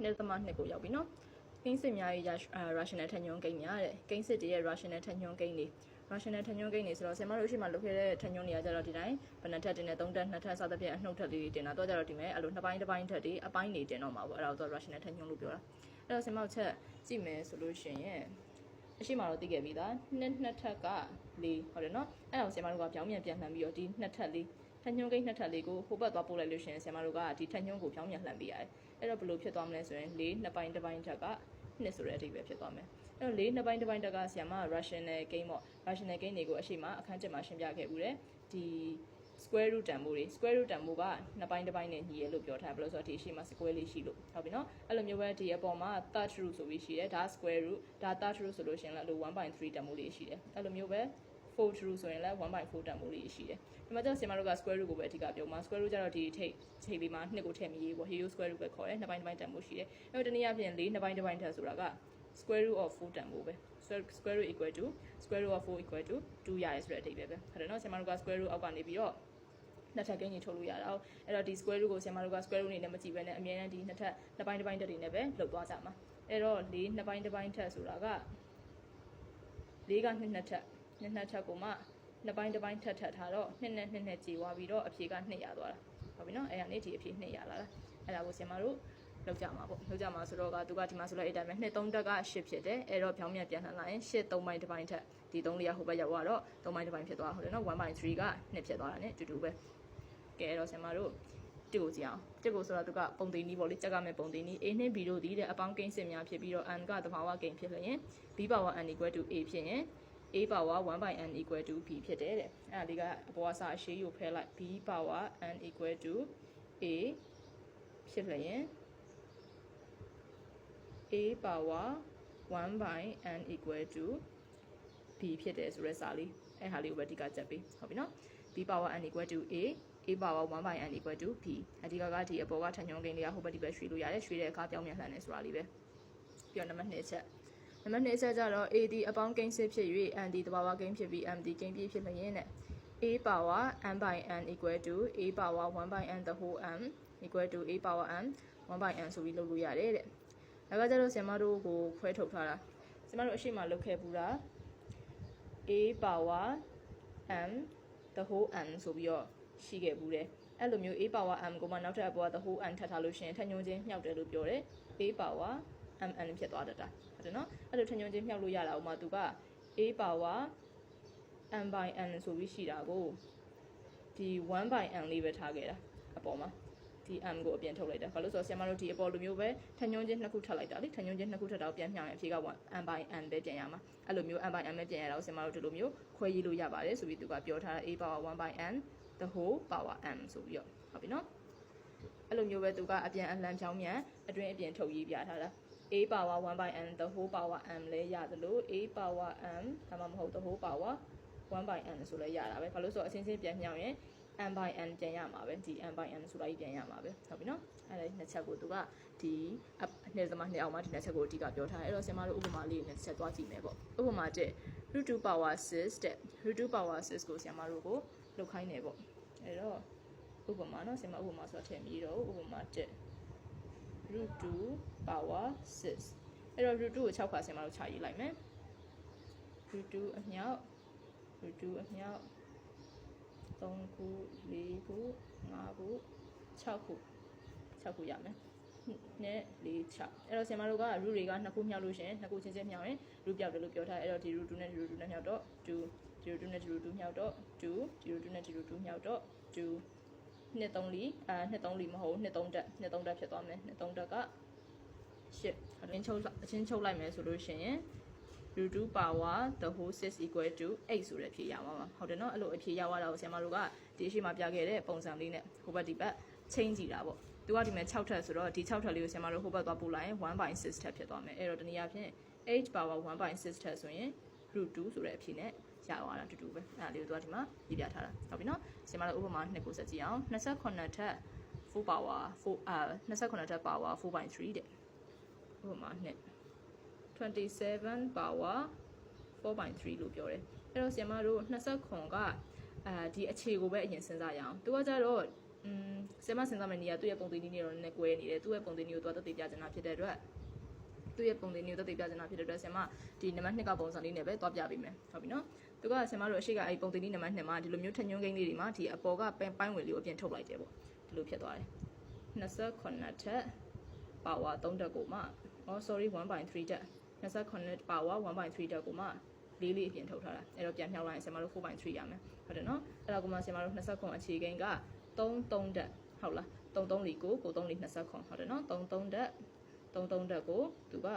နှစ်သမနှစ်ကိုရောက်ပြီနော်ကိန်းစစ်များရဲ့ rational ထညွန်းကိန်းများတဲ့ကိန်းစစ်တည်းရဲ့ rational ထညွန်းကိန်းတွေ rational ထညွန်းကိန်းတွေဆိုတော့ဆရာမတို့ရှိမှလုပ်ခဲ့တဲ့ထညွန်းတွေကကြတော့ဒီတိုင်းဘယ်နှထက်တင်နေ3ထက်2ထက်စသဖြင့်အနှုတ်ထက်လေးတွေတင်တာတော့ကြတော့ဒီမဲ့အဲ့လို2ပိုင်းတစ်ပိုင်းထက်တွေအပိုင်းတွေတင်တော့မှာပေါ့အဲ့ဒါကို rational ထညွန်းလို့ပြောတာအဲ့တော့ဆရာမတို့ချက်ကြည့်မယ်ဆိုလို့ရှိရင်အရှိမတော့သိခဲ့ပြီသားနှစ်ထက်က4ဟုတ်တယ်နော်အဲ့ဒါကိုဆရာမတို့ကပြောင်းပြန်လှန်ပြီးတော့ဒီ2ထက်လေးထညွန်းကိန်း2ထက်လေးကိုဟိုဘက်သွားပို့လိုက်လို့ရှိရင်ဆရာမတို့ကဒီထညွန်းကိုပြောင်းပြန်လှန်ပေးရတယ်အဲ့တော့ဘယ်လိုဖြစ်သွားမလဲဆိုရင်4နှစ်ပိုင်းတစ်ပိုင်းထက်က2ဆိုတဲ့အဓိပ္ပာယ်ဖြစ်သွားမယ်အဲ့တော့4နှစ်ပိုင်းတစ်ပိုင်းတက်ကဆရာမ rational gain ပေါ့ rational gain တွေကိုအရှိမအခန်းချက်မှာရှင်းပြခဲ့ဦးတယ်ဒီ square root တန်ဖိုးတွေ square root တန်ဖိုးကနှစ်ပိုင်းတစ်ပိုင်းနဲ့ညီရလို့ပြောထားဘယ်လိုဆိုတော့ဒီအရှိမ square လေးရှိလို့ဟုတ်ပြီနော်အဲ့လိုမျိုးပဲဒီအပေါ်မှာ third root ဆိုပြီးရှိတယ်ဒါ square root ဒါ third root ဆိုလို့ရှိရင်လည်းအဲ့လို 1/3 တန်ဖိုးလေးရှိတယ်အဲ့လိုမျိုးပဲ4 root ဆိုရင်လည်း 1/4 တန်ဖိုးလေးရှိတယ်ဒီမှာကျတော့ဆရာမတို့က square root ကိုပဲအဓိကပြောမှာ square root ကျတော့ဒီထိပ်လေးမှာ2ကိုထည့်မရေးပေါ့ hero square root ပဲခေါ်တယ်နှစ်ပိုင်းတစ်ပိုင်းတန်ဖိုးရှိတယ်အဲ့တော့တနည်းအားဖြင့်4နှစ်ပိုင်းတစ်ပိုင်းထက်ဆိုတာကsquare root of 4 တန်ဖိုးပဲ square root equal to square root of 4 equal to 2ရတယ်ဆိုတဲ့အဓိပ္ပာယ်ပဲဟုတ်တယ်နော်ဆရာမတို့က square root အောက်ကနေပြီးတော့နှစ်ထပ်ကိန်းကြီးထုတ်လို့ရတာ။အဲ့တော့ဒီ square root ကိုဆရာမတို့က square root အနေနဲ့မကြည့်ဘဲနဲ့အမြဲတမ်းဒီနှစ်ထပ်နှစ်ပိုင်းတစ်ပိုင်းတက်တွေနဲ့ပဲလုပ်သွားကြမှာ။အဲ့တော့4နှစ်ပိုင်းတစ်ပိုင်းထက်ဆိုတာက4ကနှစ်ထပ်ကိုမှနှစ်ပိုင်းတစ်ပိုင်းထပ်ထားတော့2နဲ့ကြည်သွားပြီးတော့အဖြေက2ရသွားတာ။ဟုတ်ပြီနော်။အဲ့ဒါနဲ့ဒီအဖြေ2ရလာတာ။အဲ့ဒါကိုဆရာမတို့လောက်ကြမှာပေါ့လောက်ကြမှာဆိုတော့ကသူကဒီမှာဆိုတော့အဲ့တိုင်းပဲ2 3တက်က8ဖြစ်တယ်အဲ့တော့ဖြောင်းပြန်ပြန်လှန်လာရင်8 3ပိုင်းတစ်ပိုင်းထက်ဒီ3လေးကဟိုဘက်ရောက်တော့3ပိုင်းတစ်ပိုင်းဖြစ်သွားဟုတ်တယ်နော် 1/3 က2ဖြစ်သွားတာ ਨੇ တူပဲကဲအဲ့တော့ဆရာမတို့တစ်ကိုကြည့်အောင်တစ်ကိုဆိုတော့သူကပုံသိနည်းပေါ့လေကြက်ကမဲ့ပုံသိနည်း a နဲ့ b တို့ဒီတဲ့အပေါင်းကိန်းစစ်များဖြစ်ပြီးတော့ n ကသဘာဝကိန်းဖြစ်လျင် b power n equal to a ဖြစ်ရင် a power 1/n equal to b ဖြစ်တယ်တဲ့အဲ့ဒါလေးကအပေါ်အစားအရှိကိုဖဲလိုက် b power n equal to a ဖြစ်လျင်a power 1/n equal to b ဖြစ်တယ်ဆိုတဲ့စာလေးအဲ့ဟာလေးကိုပဲအဓိကချက်ပေးဟုတ်ပြီနော် b power n equal to a power 1/n equal to b အဓိကကဒီအပေါ်ကထညွန်းကိန်းလေးကဟိုဘက်ဒီဘက်ရွှေ့လို့ရတယ်ရွှေ့တဲ့အခါပြောင်းပြန်လှန်နေဆိုတာလေးပဲပြီးတော့နံပါတ်2ချက်နံပါတ်2ချက်ကျတော့ a ဒီအပေါင်းကိန်းစစ်ဖြစ်၍ n ဒီသဘာဝကိန်းဖြစ်ပြီး m ဒီကိန်းပြည့်ဖြစ်လျင်တဲ့ a power n/n equal to a power 1/n the whole m equal to a power n 1/n ဆိုပြီးလုပ်လို့ရတယ်တဲ့ဒါကကျတော့ဆရာမတို့ကိုခွဲထုတ်ထားတာဆရာမတို့အရှိမလုပ်ခဲ့ဘူးလား a power m the whole n ဆိုပြီးတော့ရှိခဲ့ဘူးတယ်အဲ့လိုမျိုး a power m ကိုမှနောက်ထပ်အပေါ်က the whole n ထပ်ထားလို့ရှိရင်ထညွန်းချင်းမြှောက်တယ်လို့ပြောတယ် a power mn ဖြစ်သွားတတ်တာဟုတ်တယ်နော်အဲ့လိုထညွန်းချင်းမြှောက်လို့ရတာဥမာသူက a power m/n ဆိုပြီးရှိတာကိုဒီ 1/n လေးပဲထားခဲ့တာအပေါ်မှာဒီ m ကိုအပြင်ထုတ်လိုက်တာဘာလို့ဆိုတော့ဆရာမတို့ဒီအပေါ်လိုမျိုးပဲထညွန်းချင်းနှစ်ခုထပ်လိုက်တာလေထညွန်းချင်းနှစ်ခုထပ်တော့ပြန်မြှောင်ရင်အဖြေက m/n ပဲပြန်ရမှာအဲ့လိုမျိုး m/n ပဲပြန်ရတော့ဆရာမတို့ဒီလိုမျိုးခွဲရေးလို့ရပါတယ်ဆိုပြီးသူကပြောထားတာ a power 1/n the whole power m ဆိုပြီးတော့ဟုတ်ပြီနော်အဲ့လိုမျိုးပဲသူကအပြန်အလှန်ဖြောင်းမြန်အတွင်းအပြင်ထုတ်ရေးပြထားတာ a power 1/n the whole power m လဲရတယ်လို့ a power m ဒါမှမဟုတ် the whole power 1/n ဆိုလဲရတာပဲဘာလို့ဆိုတော့အချင်းချင်းပြန်မြှောင်ရင် m/n ပြန်ရမှာပဲဒီ m/n ဆိုတာကြီးပြန်ရမှာပဲဟုတ်ပြီနော်အဲ့ဒါနှစ်ချက်ကိုသူကဒီနှစ်သမနှစ်အောင်မှာဒီနှစ်ချက်ကိုအဓိကပြောထားတယ်အဲ့တော့ဆရာမတို့ဥပမာလေးနဲ့တစ်ချက်သွားကြည့်မယ်ပေါ့ဥပမာ1 √2 power 6တဲ့ √2 power 6ကိုဆရာမတို့ကိုလုပ်ခိုင်းနေပေါ့အဲ့တော့ဥပမာနော်ဆရာမဥပမာဆိုတော့ထည့်ပြီးတော့ဥပမာ1 √2 power 6အဲ့တော့ √2 ကို6ခါဆရာမတို့ခြာရေးလိုက်မယ် √2 အမြောက် √2 အမြောက်3ခု4ခု5ခု6ခုရမယ်နဲ့4 6အဲ့တော့ဆရာမတို့က root တွေက2ခုမြောက်လို့ရှင်2ခုချင်းချင်းမြောက်ရင် root ပြောက်တယ်လို့ပြောထားအဲ့တော့ဒီ root 2နဲ့ root 2နဲ့မြောက်တော့2 02နဲ့02မြောက်တော့2 02နဲ့02မြောက်တော့2 2 3 4 2 3 4မဟုတ်2 3တက်ဖြစ်သွားမယ်2 3တက်က8အချင်းချုပ်လိုက်မယ်ဆိုလို့ရှိရင်√2 power the whole 6 equal to 8ဆိုတဲ့အဖြေရမှာပါဟုတ်တယ်နော်အဲ့လိုအဖြေရသွားတာကိုဆရာမတို့ကဒီအရှိမပြခဲ့တဲ့ပုံစံလေးနဲ့ဟိုဘက်ဒီဘက်ချိန်ကြည့်တာပေါ့သူကဒီမှာ6ထပ်ဆိုတော့ဒီ6ထပ်လေးကိုဆရာမတို့ဟိုဘက်သွားပို့လိုက်ရင် 1/6 ထပ်ဖြစ်သွားမယ်အဲ့တော့တနည်းအားဖြင့် h power 1/6 ထပ်ဆိုရင်√2ဆိုတဲ့အဖြေနဲ့ရသွားတာတူတူပဲအဲ့ဒါလေးကိုသူကဒီမှာရေးပြထားတာဟုတ်ပြီနော်ဆရာမတို့ဥပမာ2ကိုဆက်ကြည့်အောင်28ထပ်4 power 28ထပ် power 4/3တဲ့ဥပမာ2 27 power 4/3လို့ပြောတယ်အဲ့တော့ဆရာမတို့29ကဒီအခြေကိုပဲအရင်စဉ်းစားရအောင်သူကကြတော့ ဆင်မစဉ်းစားမယ်နေရာသူ့ရဲ့ပုံသင်နည်းနဲ့တော့နည်းနည်းကွဲနေတယ်သူ့ရဲ့ပုံသင်နည်းကိုသူကတက်တည်ပြချင်တာဖြစ်တဲ့အတွက်သူ့ရဲ့ပုံသင်နည်းကိုတက်တည်ပြချင်တာဖြစ်တဲ့အတွက်ဆင်မဒီနံပါတ်2ကပုံစံလေးနဲ့ပဲသွားပြပေးမယ်ဟုတ်ပြီနော်သူကဆင်မတို့အရှိကအဲ့ပုံသင်နည်းနံပါတ်2မှာဒီလိုမျိုးထက်ညွှန်းကိန်းလေးတွေမှာဒီအပေါ်ကပိုင်းဝင်လေးကိုအပြင်ထုတ်လိုက်တယ်ပေါ့ဒီလိုဖြစ်သွားတယ်28ထက် power 3တက်ကိုမှ sorry 1/3 တက်28 power 1/3 တက်ကိုမှလေးလေးအပြင်ထုတ်ထားတာအဲ့တော့ပြန်မြောက်လိုက်ရင်ဆင်မတို့ 4/3 ရမယ်ဟုတ်တယ်နော်အဲ့ဒါကမှဆင်မတို့29အခြေကိန်းက3တက်ဟုတ်လား33လီကို3လီ29ဟုတ်တယ်နော်33တက်ကိုသူက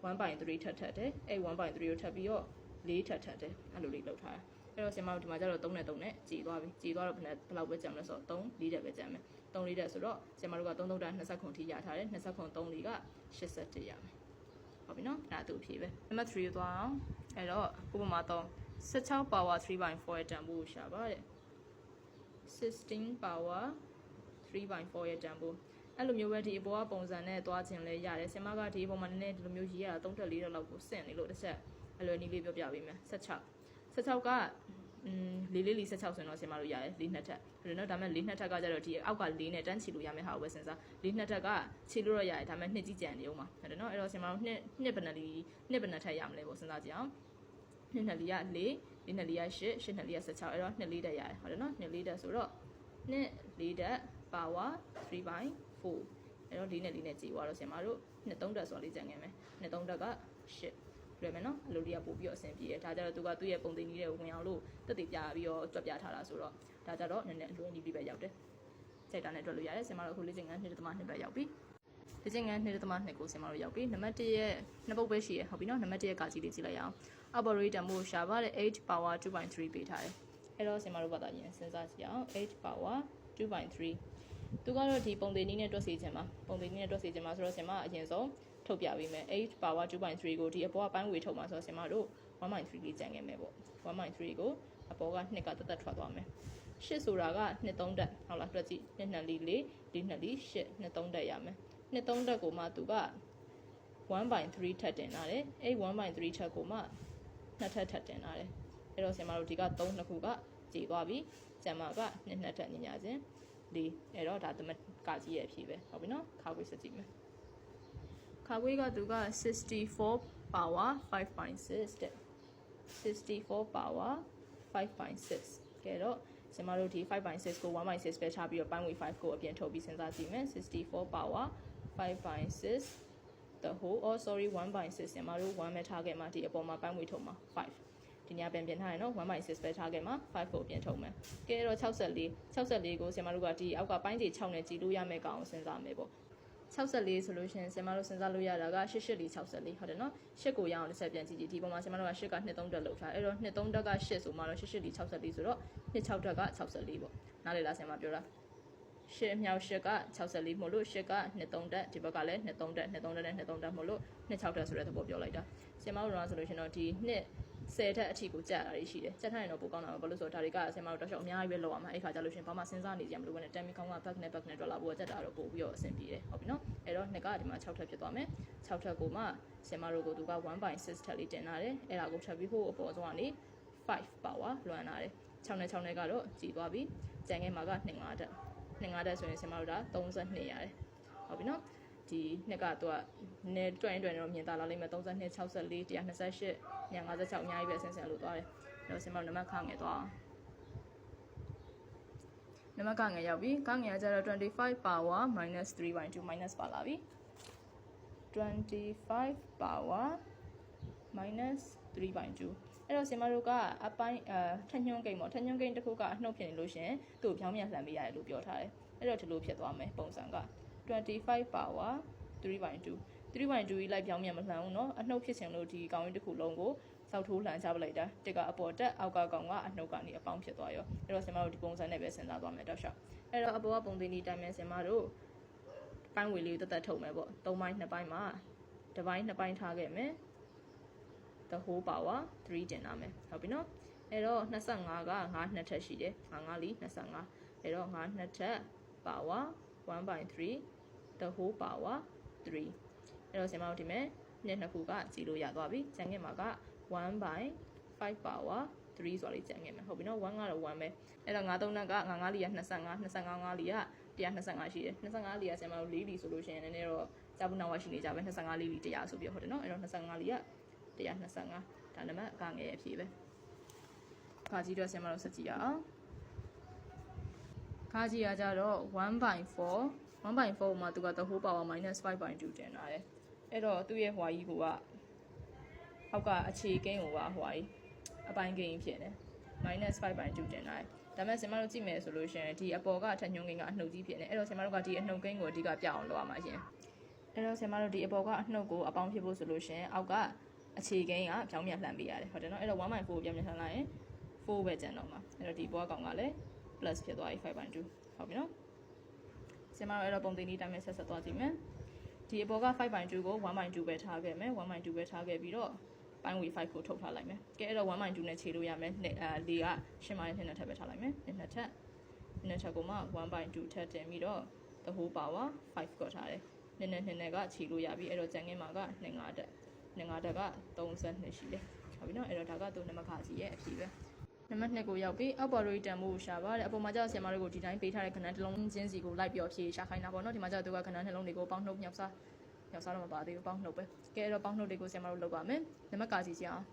1/3 ထပ်တယ်အဲ့ 1/3 ကိုထပ်ပြီးတော့4ထပ်တယ်အဲ့လိုလေးလောက်ထားတာအဲ့တော့ဆင်မတို့ဒီမှာကျတော့3နဲ့3နဲ့ကြည်သွားပြီကြည်သွားတော့ဘယ်လောက်ပဲကြံမလဲဆိုတော့3 4တက်ပဲကြံမယ်3 4တက်ဆိုတော့ဆင်မတို့က33တက်29ထိရထားတယ်29 3လီက81ရမယ်ဟုတ်ပြီနော်အဲ့ဒါသူ့အဖြေပဲနံပါတ်3ကိုသွားအောင်အဲ့တော့ဥပမာတော့16 power 3/4ရဲ့တန်ဖိုးကိုရှာပါတဲ့16 power 3/4ရဲ့တန်ဖိုးအဲ့လိုမျိုးပဲဒီအပေါ်ကပုံစံနဲ့သွားခြင်းလဲရတယ်ဆင်မကဒီအပေါ်မှာနည်းနည်းဒီလိုမျိုးရေးရတာ3တက်4တက်လောက်ကိုစင့်နေလို့တစ်ချက်အလွယ်နည်းလေးပြောပြပေးမယ်16ကလေး16ဆိုရင်တော့ဆင်မလို့ရတယ်4နှစ်ထပ်ဒါတော့ဒါမဲ့4နှစ်ထပ်ကကြတော့ဒီအောက်က4နဲ့တန်းချီလို့ရမယ့်ဟာကိုပဲစဉ်းစား4နှစ်ထပ်ကချီလို့တော့ရတယ်ဒါမဲ့နှစ်ကြီးကြံနေအောင်ပါဟုတ်တယ်နော်အဲ့တော့ဆင်မလို့နှစ်ဘယ်နှစ်ထပ်ရမလဲပေါ့စဉ်းစားကြည့်အောင်နှစ်နှစ်လေးက4 4နှစ်လေးက8 8နှစ်လေးက16အဲ့တော့နှစ်လေးတက်ရတယ်ဟုတ်တယ်နော်နှစ်လေးတက်ဆိုတော့နှစ်လေးတက် power 3/4အဲ့တော့4နဲ့4နဲ့ကြည်သွားတော့ဆင်မတို့နှစ်3တက်ဆိုတော့လေးကြံခဲ့မယ်နှစ်3တက်က8လွယ်မယ်နော်အလိုလေးကပို့ပြီးတော့အဆင်ပြေတယ်ဒါကြတော့သူကသူ့ရဲ့ပုံသင်နည်းတွေကိုဝင်အောင်လို့တက်တည်ပြပြီးတော့တွက်ပြထားတာဆိုတော့ဒါကြတော့နည်းနည်းအလွယ်နည်းလေးပဲရောက်တယ်စိတ်ဓာတ်နဲ့တွက်လို့ရတယ်ဆင်မတို့အခုလေ့ကျင့်ခန်း2.2ပဲရောက်ပြီလေ့ကျင့်ခန်း2.2ကိုဆင်မတို့ရောက်ပြီနံပါတ်1ရဲ့နှစ်ပုတ်ပဲရှိရဟုတ်ပြီနော်နံပါတ်1ရဲ့ကာကြီးလေးကြည့်လိုက်အောင် operator မို့ရှာပါတဲ့8 power 2/3 ပေးထားတယ်အဲ့တော့ဆင်မတို့ဘာသာရင်စဉ်းစားကြည့်အောင်8 power 2/3သူကတော့ဒီပုံသင်နည်းနဲ့တွက်စီခြင်းမှာပုံသင်နည်းနဲ့တွက်စီခြင်းမှာဆိုတော့ဆင်မအရင်ဆုံးထုတ်ပြပေးမယ်8 power 2/3ကိုဒီအပေါ်ကပိုင်းဝေထုတ်မှာဆိုတော့ဆင်မတို့ 1/3 လေးကျန်ခဲ့မယ်ပေါ့ 1/3 ကိုအပေါ်က2ကတက်ထွက်သွားမယ်8ဆိုတာက2 3တက်ဟုတ်လားတွက်ကြည့်2 2 4 4 4 2 4 8 2 3တက်ရမယ်2 3တက်ကိုမှသူက 1/3 ထပ်တင်လာတယ်အဲ့ 1/3 ထပ်ကိုမှ2ထပ်တင်လာတယ်အဲ့တော့ဆင်မတို့ဒီက3နှစ်ခုကကြည်သွားပြီကျန်မှာက2ထပ်ညညာချင်း4အဲ့တော့ဒါသမကကြီးရဲ့အဖြစ်ပဲဟုတ်ပြီနော်ခါခွေးစကြည့်မယ်ခါခွေးကသူက64 power 5/6တဲ့64 power 5/6ကဲတော့ကျမတို့ဒီ5/6ကို1/6ပဲချပြီးတော့ပိုင်းဝေ5ကိုအပြင်ထုတ်ပြီးစဉ်းစားကြည့်မယ်64 power 5/6 the whole sorry 1/6ကျမတို့1ပဲထားခဲ့မှာဒီအပေါ်မှာပိုင်းဝေထုတ်မှာ5ဒီညပြန်ထားရင်တော့1/6ပဲထားခဲ့မှာ5ကိုအပြင်ထုတ်မယ်ကဲတော့64ကိုကျမတို့ကဒီအောက်ကပိုင်းခြေ6နဲ့ကြည်လို့ရမယ့်ကောင်ကိုစဉ်းစားမယ်ပေါ့64ဆိုလို့ရှိရင်ဆင်မတို့စဉ်းစားလို့ရတာက88လေး64ဟုတ်တယ်နော်8ကိုရအောင်တစ်ချက်ပြန်ကြည့်ကြည့်ဒီပုံမှာဆင်မတို့က8က2 3တက်လောက်ထားအဲ့တော့2 3တက်က8ဆိုမှတော့88လေး64ဆိုတော့2 6တက်က64ပေါ့နားလေလားဆင်မပြောတာ8မြောက်8က64မို့လို့8က2 3တက်ဒီဘက်ကလည်း2 3တက်2 3တက်နဲ့2 3တက်မို့လို့2 6တက်ဆိုတဲ့သဘောပြောလိုက်တာဆင်မတို့တော့ဆိုလို့ရှိရင်တော့ဒီ10တက်အထိကိုကြက်တာရှိတယ်ကြက်ထားရင်တော့ပိုကောင်းတာပဲဘာလို့ဆိုတော့ဒါတွေကဆင်မတို့တောက်လျှောက်အများကြီးပဲလောက်အောင်မှာအဲ့ခါကြလို့ရှိရင်ဘာမှစဉ်းစားနေကြမလို့နဲ့တမ်မီကောင်းက back နဲ့တွက်လာဖို့ကြက်တာတော့ပို့ပြီးတော့အဆင်ပြေတယ်ဟုတ်ပြီနော်အဲ့တော့နှစ်ကဒီမှာ6ထပ်ဖြစ်သွားမယ်6ထပ်ကိုမှဆင်မတို့ကိုသူက 1/6 ထပ်လေးတင်လာတယ်အဲ့ဒါကိုထပ်ပြီးဟိုအပေါ်ဆုံးကနေ5 power လွှမ်းလာတယ်6နဲ့6နဲ့ကတော့ကြည်သွားပြီကြံငယ်မှာက2 5တက်2 5တက်ဆိုရင်ဆင်မတို့ဒါ32ရတယ်ဟုတ်ပြီနော်ဒီနှစ်ကတော့နည်းတွင်တော့မြင်သာလာလိမ့်မယ်32 64 128 156အများကြီးပဲဆင်းလို့သွားတယ်။ဒါဆင်မနံပါတ်ခငယ်သွားအောင်။နံပါတ်ခငယ်ရောက်ပြီ။ခငယ်ကကျတော့25 power -3/2 minus ပါလာပြီ။25 power -3/2အဲ့တော့ဆင်မတို့ကအပိုင်းထညွှန်းကိန်းပေါ့ထညွှန်းကိန်းတစ်ခုကအနှုတ်ဖြစ်နေလို့ရှင်သူ့ကိုပြောင်းပြန်လှန်ပေးရတယ်လို့ပြောထားတယ်။အဲ့တော့ဒီလိုဖြစ်သွားမယ်ပုံစံက25 power 3/2 3/2ကြီးလိုက်ပြောင်းမြန်မလှန်ဘူးเนาะအနှုတ်ဖြစ်ချင်လို့ဒီကောင်ကြီးတစ်ခုလုံးကိုစောက်ထိုးလှန်ချပလိုက်တာတစ်ကအပေါ်တက်အောက်ကကောင်ကအနှုတ်ကနေအပေါင်းဖြစ်သွားရောအဲ့တော့ဆင်မတို့ဒီပုံစံနဲ့ပဲစဉ်းစားသွားမယ်တောက်လျှောက်အဲ့တော့အပေါ်ကပုံသင်ဒီတိုင်းပဲဆင်မတို့ပိုင်းဝေလေးကိုတက်ထုတ်မယ်ပေါ့3ပိုင်း2ပိုင်းမှာတစ်ပိုင်း2ပိုင်းထားခဲ့မယ် the whole power 3တင်လာမယ်ဟုတ်ပြီเนาะအဲ့တော့25က5နှစ်ထပ်ရှိတယ်5 5လီ25အဲ့တော့5နှစ်ထပ် power 1/3 the whole power 3အဲ့တော့ဆင်မတို့ဒီမဲ့နှစ်ခုကကြည်လို့ရသွားပြီကျန်ခဲ့မှာက1/5 power 3ဆိုတာလေးကျန်ခဲ့မယ်ဟုတ်ပြီနော်1ကတော့1ပဲအဲ့တော့9 3က9 4က25 25 5 4က125ရှိတယ်25 4ကဆင်မလို့4လီဆိုလို့ရှိရင်လည်းတော့စာပုနာဝရှိနေကြပဲ25 4လီ100ဆိုပြီးဟုတ်တယ်နော်အဲ့တော့25 4က125ဒါနံပါတ်ကငယ်အဖြစ်ပဲခါကြီးတော့ဆင်မလို့စကြည့်ရအောင်ခါကြီးကကြတော့1/4 1/4မှာသူက the whole power -5/2 တင်လာတယ်အဲ့တော့သူ့ရဲ့ဟွာကြီးကအောက်ကအခြေကိန်းကိုကဟွာကြီးအပိုင်းကိန်းဖြစ်နေ -5/2 တင်လာတယ်ဒါမဲ့ဆင်မတို့ကြည့်မယ်ဆိုလို့ရှိရင်ဒီအပေါ်ကအထက်ညွှန်းကိန်းကအနှုတ်ကြီးဖြစ်နေအဲ့တော့ဆင်မတို့ကဒီအနှုတ်ကိန်းကိုအဓိကပြအောင်လုပ်ရမှာရှင်အဲ့တော့ဆင်မတို့ဒီအပေါ်ကအနှုတ်ကိုအပေါင်းဖြစ်ဖို့ဆိုလို့ရှိရင်အောက်ကအခြေကိန်းကပြောင်းပြန်လှန်ပေးရတယ်ဟုတ်တယ်နော်အဲ့တော့ 1/4 ကိုပြောင်းပြန်လှန်လိုက်ရင်4ပဲကျန်တော့မှာအဲ့တော့ဒီဘောကောင်ကလည်း plus ဖြစ်သွားပြီ 5/2 ဟုတ်ပြီနော်ဆင်မတို့အဲ့တော့ပုံသင်နည်းတိုင်းပဲဆက်သွားကြည့်မယ်ဒီအပေါ်က 5/2 ကို 1/2 ပဲထားခဲ့မယ် 1/2 ပဲထားခဲ့ပြီးတော့ပိုင်းဝေ5ကိုထုတ်ထားလိုက်မယ်ကဲအဲ့တော့ 1/2 နဲ့ခြေလို့ရမယ်4ကရှင်းပိုင်းနဲ့ထပ်ပဲထားလိုက်မယ်နှစ်ထပ်ကိုမှ 1/2 ထပ်တင်ပြီးတော့ the whole power 5ကိုထားတယ်နှစ်ကခြေလို့ရပြီအဲ့တော့ကျန်ငင်းမှာက2 5တက်က32ရှိတယ်ဟုတ်ပြီနော်အဲ့တော့ဒါကသူနံပါတ်ခါစီရဲ့အဖြစ်ပဲနံပါတ်2ကိုရောက်ပြီအောက်ပေါ်လို့တန်ဖို့ရှာပါတယ်အပေါ်မှာကျတော့ဆရာမတို့ကိုဒီတိုင်းပေးထားတဲ့ခဏတစ်လုံးချင်းစီကိုလိုက်ပြီးဖြေရှာခိုင်းတာပေါ့နော်ဒီမှာကျတော့သူကခဏနှလုံးတွေကိုပေါင်းနှုတ်မြောက်စားတော့မပါသေးဘူးပေါင်းနှုတ်ပဲကဲအဲ့တော့ပေါင်းနှုတ်တွေကိုဆရာမတို့လုပ်ပါမယ်နံပါတ်ကာစီစီအောင်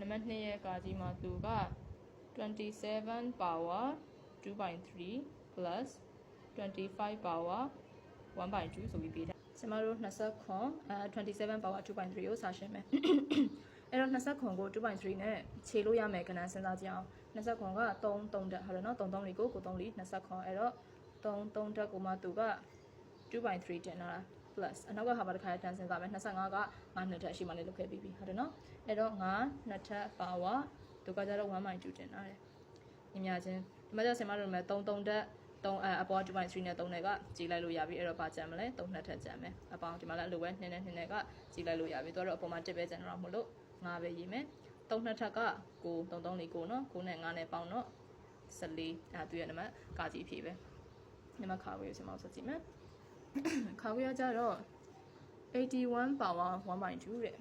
နံပါတ်2ရဲ့ကာကြီးမှာသူက27 power 2/3 plus 25 power 1/2ဆိုပြီးပေးထားဆရာမတို့27 power 2/3ကိုစာရှင်းမယ်အဲ့တော့20ကို 2/3 နဲ့ခြေလို့ရမယ်ကဏ္ဍစဉ်းစားကြည့်အောင်20က3တက်ဟုတ်တယ်နော်3လေးကို3လေး20အဲ့တော့3တက်ကိုမှသူက 2/3 တင်လာတာ plus အနောက်ကဟာပါတစ်ခါတန်းစဉ်းစားမယ်25က9နှစ်ထက်အရှိမှလည်းလုပ်ခဲ့ပြီးပြီဟုတ်တယ်နော်အဲ့တော့9နှစ်ထက် power သူကကြတော့ 1/2 တင်လာတယ်ညီမချင်းဒီမှာကျဆင်မတို့မယ်3တက်3အပေါ် 2/3 နဲ့3နဲ့ကကြီးလိုက်လို့ရပြီအဲ့တော့ပါကြံမလဲ3နှစ်ထက်ကြံမယ်အပေါင်းဒီမှာလည်းအလိုပဲ2နဲ့ကကြီးလိုက်လို့ရပြီသူကတော့အပေါ်မှာ1ပဲကြံတော့မလို့9ပဲရေးမယ်3နှစ်ထက်က9 3 3 4 9နော်9နဲ့9နဲ့ပေါင်းတော့14သူရဲ့နံပါတ်ကာကြီးဖြေပဲနံပါတ်ခါဝေးကိုဆင်မအောင်ဆက်ကြည့်မယ်ခါဝေးကကြတော့81 power 1/2တဲ့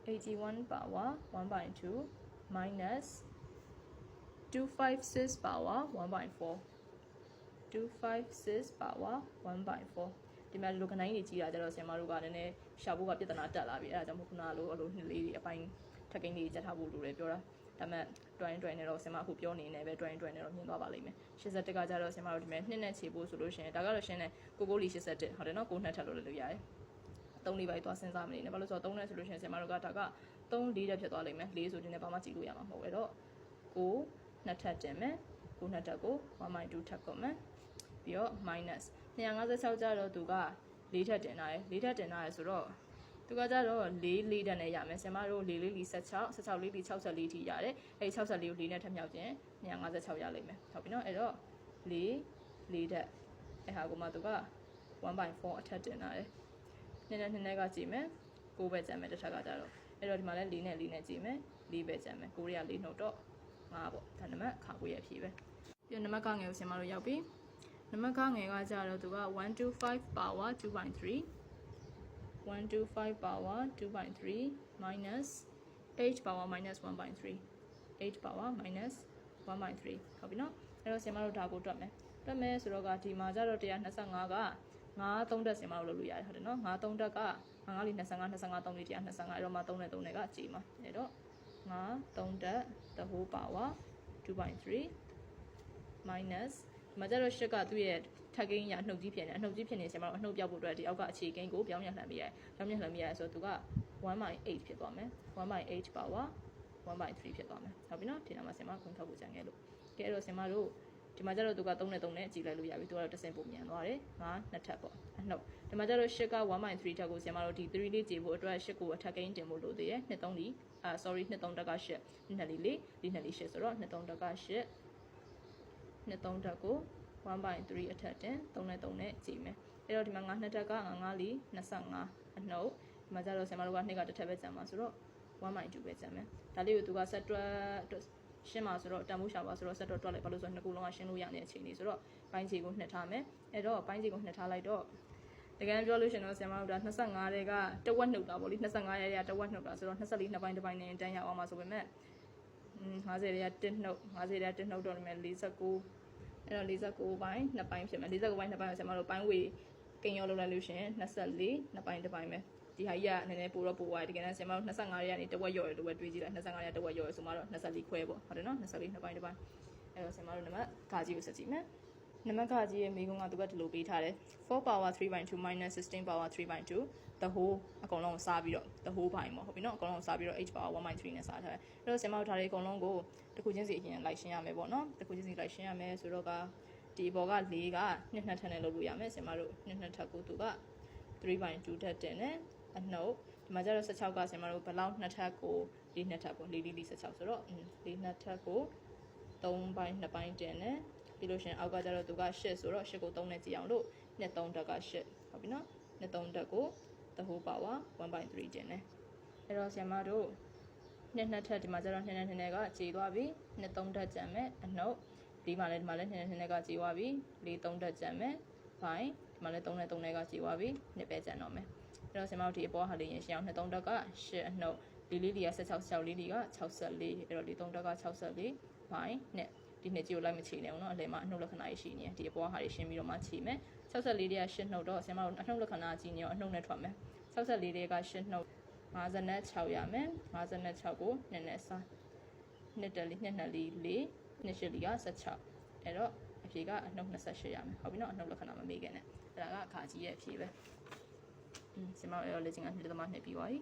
81 power 1/2 minus 256 power 1/4 256 power 1/4ဒီမှာလိုခဏကြီးကြီးတာကြတော့ဆင်မတို့ကလည်းရှာဖို့ကပြဿနာတက်လာပြီအဲ့ဒါကြောင့်မို့ခုနကလိုနှစ်လေးတွေအပိုင်းထက်ကိန်းလေးချက်ထားဖို့လိုတယ်ပြောတာဒါမဲ့ drawing နဲ့တော့ဆင်မအခုပြောနေနေပဲ drawing နဲ့တော့မြင်သွားပါလိမ့်မယ်81ကကြတော့ဆင်မတို့ဒီမဲ့နှစ်နဲ့ခြေဖို့ဆိုလို့ရှိရင်ဒါကတော့ရှင်းတယ်ကိုလီ81ဟုတ်တယ်နော်9နှစ်ထပ်လို့လည်းလုပ်ရတယ်3လေးပိုင်းသွားစဉ်းစားမနေနဲ့ဘာလို့ဆိုတော့3နဲ့ဆိုလို့ရှိရင်ဆင်မတို့ကဒါက3 4တက်ဖြစ်သွားလိမ့်မယ်4ဆိုဒီနဲ့ဘာမှကြည့်လို့ရမှာမဟုတ်ဘူးအဲ့တော့9နှစ်ထပ်တင်မယ်9နှစ်ထပ်ကို 1/2 ထပ်ကုန်မယ်ပြီးတော့ minus 256ကျတော့သူက4ထပ်တင်လာတယ်4ထပ်တင်လာရဆိုတော့သူကကြတော့4တက်နဲ့ရမယ်ဆင်မတို့4 4 16 16 4 64ထိရတယ်အဲ64ကို4နဲ့ထပ်မြောက်ခြင်း256ရလိမ့်မယ်ဟုတ်ပြီနော်အဲ့တော့4တက်အဲ့ဟာကိုမှသူက 1/4 အထက်တင်လာတယ်နှစ်ကကြည့်မယ်9ပဲကျန်မယ်တစ်ထပ်ကကြတော့အဲ့တော့ဒီမှာလည်း4နဲ့ကြည့်မယ်4ပဲကျန်မယ်9တွေက4နှုတ်တော့5ပေါ့ဒါနံပါတ်ခါကိုရဲ့အဖြစ်ပဲပြီးတော့နံပါတ်ကငယ်ကိုဆင်မလို့ရောက်ပြီနံပါတ်ကငယ်ကကြတော့သူက125 power 2/3 125 power 2/3 minus 8 power minus 1/3 8 power minus 1/3ဟုတ်ပြီနော်အဲ့တော့ဆင်မတို့ဒါကိုတွက်မယ်ဆိုတော့ကဒီမှာကြတော့125က9 3တက်ဆင်မတို့လုပ်လို့ရတယ်ဟုတ်တယ်နော်9 3တက်က9 4 25 25 3 4 125အဲ့တော့မှ3နဲ့3နဲ့ကကြည်မှာအဲ့တော့9 3တက် the whole power 2/3 minus ဒီမှာကျတော့8ကသူ့ရဲ့ထပ်ကိန်းရအနှုတ်ကြီးဖြစ်နေအနှုတ်ကြီးဖြစ်နေဆင်မတို့အနှုတ်ပြောက်ဖို့အတွက်ဒီအောက်ကအခြေကိန်းကိုပြောင်းပြန်လှန်ပြရတယ်ပြောင်းပြန်လှန်ပြရဆိုတော့သူက 1/8 ဖြစ်သွားမယ် 1/8 power 1/3 ဖြစ်သွားမယ်ဟုတ်ပြီနော်ဒီနာမှာဆင်မခွင့်ထုတ်ဖို့ကြံခဲ့လို့ကဲအဲ့တော့ဆင်မတို့ဒီမှာကျတော့သူက3နဲ့3နဲ့ကြည်လိုက်လို့ရပြီသူကတော့တစ်ဆင့်ပုံမြန်သွားတယ်9နှစ်ထပ်ပေါ့အနှုတ်ဒီမှာကျတော့8က 1/3 ထပ်ကိုဆင်မတို့ဒီ3လေးကြည်ဖို့အတွက်8ကိုအထက်ကိန်းတင်ဖို့လိုသေးတယ်2 3လီsorry 2 3တက်က8 2လီ4 4လီ8ဆိုတော့2 3တက်က8 2 3တက်ကို 1/3 အထက်တင်3နဲ့3နဲ့ကြည့်မယ်အဲ့တော့ဒီမှာ9နှစ်တက်က9လီ25အနှုတ်ဒီမှာကျတော့ဆင်မတို့က2ကတစ်ထပ်ပဲကျန်မှာဆိုတော့ 1/2 ပဲကျန်မယ်ဒါလေးကိုသူကဆက်တွက်ရှင်းမှာဆိုတော့တန်ဖိုးရှာပါဆိုတော့ဆက်တွက်လိုက်ဘာလို့ဆိုတော့နှစ်ခုလုံးကရှင်းလို့ရတဲ့အချိန်လေးဆိုတော့ပိုင်းခြေကိုနှစ်ထားမယ်အဲ့တော့ပိုင်းခြေကိုနှစ်ထားလိုက်တော့ တကယ်ပြောလို့ရှင်တော့ဆရာမတို့ဒါ25တဲ့ကတဝက်နှုတ်တာပေါ့လေ25ရဲကတဝက်နှုတ်တာဆိုတော့24နှစ်ပိုင်းတစ်ပိုင်းနဲ့တန်းရအောင်ပါဆိုပေမဲ့50ရဲက1နှုတ်50ရဲက1နှုတ်တော့ဒီမဲ့49အဲ့တော့49ပိုင်း2ပိုင်းဖြစ်မယ်49ပိုင်း2ပိုင်းကိုဆရာမတို့ပိုင်းဝေကိန်းရောလောက်လိုက်လို့ရှင်24နှစ်ပိုင်းတစ်ပိုင်းပဲဒီဟာကြီးကနည်းနည်းပိုတော့ပိုသွားတယ်တကယ်တမ်းဆရာမတို့25ရဲကနေတဝက်ရော့ရတဝက်တွေးကြည့်လိုက်25ရဲတဝက်ရော့ရဆိုမှတော့24ခွဲပေါ့ဟုတ်တယ်နော်24နှစ်ပိုင်းတစ်ပိုင်းအဲ့တော့ဆရာမတို့နံပါတ်ဂါကြီးကိုဆက်ကြည့်မယ်နံပါတ်ခကြီးရဲ့မိကုန်းကသူကဒီလိုပေးထားတယ်4 power 3/2 minus 16 power 3/2 the whole အကုန်လုံးကိုစားပြီးတော့ the whole ဘိုင်ပေါ့ဟုတ်ပြီနော်အကုန်လုံးကိုစားပြီးတော့ h power 1/3 နဲ့စားထားတယ်အဲ့တော့ဆင်မတို့ထားတဲ့အကုန်လုံးကိုတစ်ခုချင်းစီအရင်လိုက်ရှင်းရမယ်ပေါ့နော်တစ်ခုချင်းစီလိုက်ရှင်းရမယ်ဆိုတော့ကဒီဘောက4က2ထပ်နဲ့လုပ်လို့ရမယ်ဆင်မတို့2ထပ်ကိုသူက3/2ထပ်တင်တယ်အနှုတ်ဒီမှာကျတော့16ကဆင်မတို့ဘလောက်2ထပ်ကို4ထပ်ပေါ့4 16ဆိုတော့4ထပ်ကို3ပိုင်း2ပိုင်းတင်တယ်ပြီးလို့ရှင်အောက်ကကျတော့သူက8ဆိုတော့8ကို3နဲ့ကြည့်အောင်လို့2 3တက်က8ဟုတ်ပြီနော်2 3တက်ကို the whole power 1/3ကျင်တယ်အဲ့တော့ဆရာမတို့2ထပ်ဒီမှာကျတော့2နဲ့ကကြေသွားပြီ2 3တက်ကျန်မယ်အနှုတ်ဒီမှာလည်း2နဲ့ကကြေသွားပြီ4 3တက်ကျန်မယ်ဘိုင်ဒီမှာလည်း3နဲ့3နဲ့ကကြေသွားပြီ2ပဲကျန်တော့မယ်အဲ့တော့ဆရာမတို့ဒီအပေါ်ဟာလေးရင်ရှင်းအောင်2 3တက်က8အနှုတ်လေးလေးက16 6လေးတွေက64အဲ့တော့ဒီ3တက်က64ဘိုင်နဲ့ဒီနှစ်ကြီးကိုလိုက်မချီနဲ့ဦးနော်အလယ်မှာအနှုတ်လက္ခဏာရှိနေတယ်ဒီအပေါ်ဟာတွေရှင်းပြီးတော့မှချီမယ်64တွေက8နှုတ်တော့ဆရာမတို့အနှုတ်လက္ခဏာကြီးနေရောအနှုတ်နဲ့ထွက်မယ်64တွေက8နှုတ်56ရမယ်56ကို2နဲ့စား2တက်လေး2နဲ့လေး4 2 8လေးက16အဲ့တော့အဖြေကအနှုတ်28ရမယ်ဟုတ်ပြီနော်အနှုတ်လက္ခဏာမမေ့ခဲ့နဲ့အဲ့ဒါကအခါကြီးရဲ့အဖြေပဲဆရာမတို့အဲ့တော့လေ့ကျင့်ခန်း2.2ပြီးပါပြီ